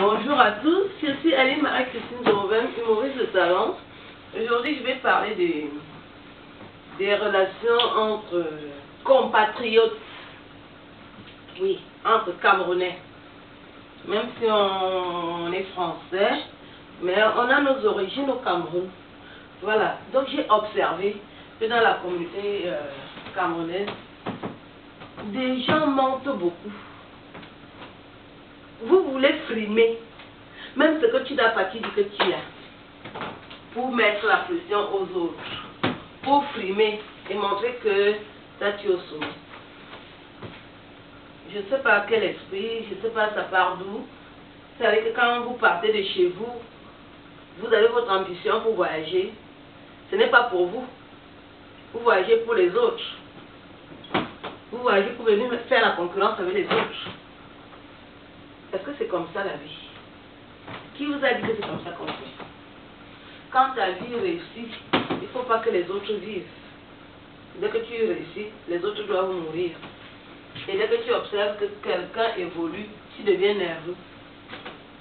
Bonjour à tous, je suis Aline Marie-Christine Dorvem, humoriste de talent. Aujourd'hui, je vais parler des relations entre compatriotes, oui, entre Camerounais. Même si on est français, mais on a nos origines au Cameroun. Voilà, donc j'ai observé que dans la communauté camerounaise, des gens mentent beaucoup. Vous voulez frimer, même ce que tu n'as pas dit que tu as, pour mettre la pression aux autres, pour frimer et montrer que ça tu es au sommet. Je ne sais pas quel esprit, je ne sais pas ça part d'où. Vous savez que quand vous partez de chez vous, vous avez votre ambition pour voyager. Ce n'est pas pour vous. Vous voyagez pour les autres. Vous voyagez pour venir faire la concurrence avec les autres. Est-ce que c'est comme ça la vie? Qui vous a dit que c'est comme ça qu'on fait? Quand ta vie réussit, il ne faut pas que les autres vivent. Dès que tu réussis, les autres doivent mourir. Et dès que tu observes que quelqu'un évolue, tu deviens nerveux.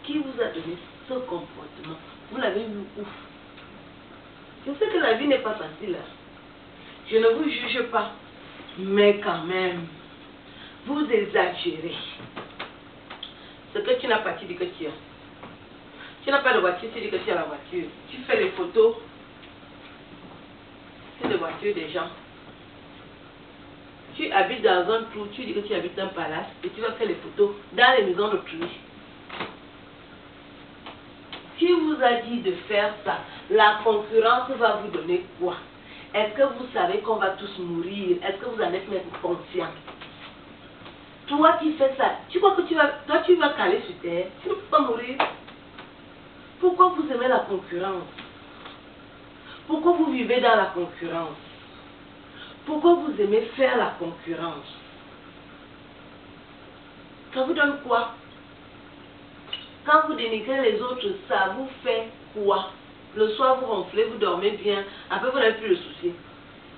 Qui vous a donné ce comportement? Vous l'avez vu où? Je sais que la vie n'est pas facile. Je ne vous juge pas. Mais quand même, vous exagérez. Ce que tu n'as pas, tu dis que tu as. Tu n'as pas de voiture, tu dis que tu as la voiture. Tu fais les photos sur les voitures des gens. Tu habites dans un trou, tu dis que tu habites dans un palace et tu vas faire les photos dans les maisons d'autrui. Qui vous a dit de faire ça? La concurrence va vous donner quoi? Est-ce que vous savez qu'on va tous mourir? Est-ce que vous allez être conscient? Toi qui fais ça, tu crois que tu vas caler sur terre? Tu ne peux pas mourir. Pourquoi vous aimez la concurrence? Pourquoi vous vivez dans la concurrence? Pourquoi vous aimez faire la concurrence? Ça vous donne quoi? Quand vous dénigrez les autres, ça vous fait quoi? Le soir, vous ronflez, vous dormez bien, après vous n'avez plus de soucis.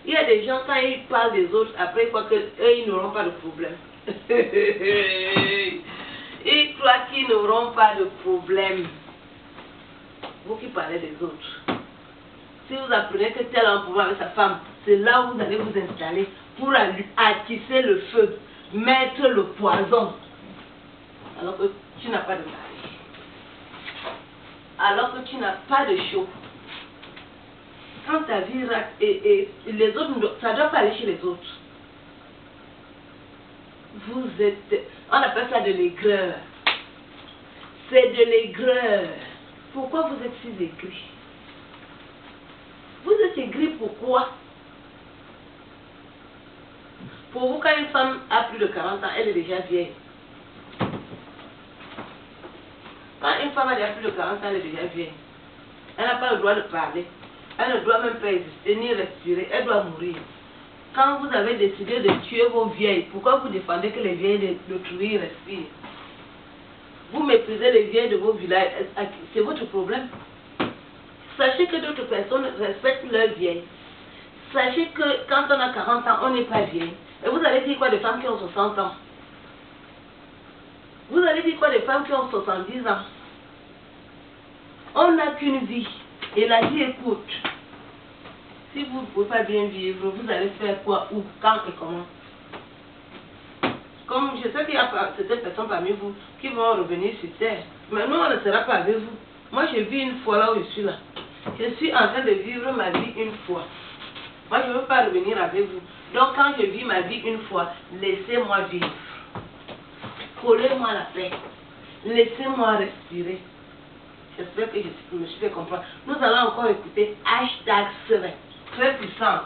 Il y a des gens, quand ils parlent des autres, après ils croient qu'eux, ils n'auront pas de problème. Ils croient qu'ils n'auront pas de problème. Vous qui parlez des autres. Si vous apprenez que tel a un problème avec sa femme, c'est là où vous allez vous installer pour attiser le feu, mettre le poison. Alors que tu n'as pas de mari. Alors que tu n'as pas de chaud. Quand ta vie rate et les autres, ça ne doit pas aller chez les autres. Vous êtes, on appelle ça de l'aigreur. C'est de l'aigreur. Pourquoi vous êtes si aigris? Vous êtes aigris pourquoi? Pour vous, quand une femme a plus de 40 ans, elle est déjà vieille. Quand une femme a déjà plus de 40 ans, elle est déjà vieille. Elle n'a pas le droit de parler. Elle ne doit même pas exister ni respirer. Elle doit mourir. Quand vous avez décidé de tuer vos vieilles, pourquoi vous défendez que les vieilles d'autrui respirent? Vous méprisez les vieilles de vos villages. C'est votre problème. Sachez que d'autres personnes respectent leurs vieilles. Sachez que quand on a 40 ans, on n'est pas vieille. Et vous allez dire quoi des femmes qui ont 60 ans? Vous allez dire quoi des femmes qui ont 70 ans? On n'a qu'une vie. Et la vie est courte. Si vous ne pouvez pas bien vivre, vous allez faire quoi, où, quand et comment? Comme je sais qu'il y a certaines personnes parmi vous qui vont revenir sur terre. Mais nous, on ne sera pas avec vous. Moi, je vis une fois là où je suis là. Je suis en train de vivre ma vie une fois. Moi, je ne veux pas revenir avec vous. Donc, quand je vis ma vie une fois, laissez-moi vivre. Collez-moi la paix. Laissez-moi respirer. J'espère que je me suis fait comprendre. Nous allons encore écouter #7. Très puissant.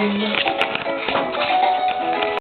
Amen.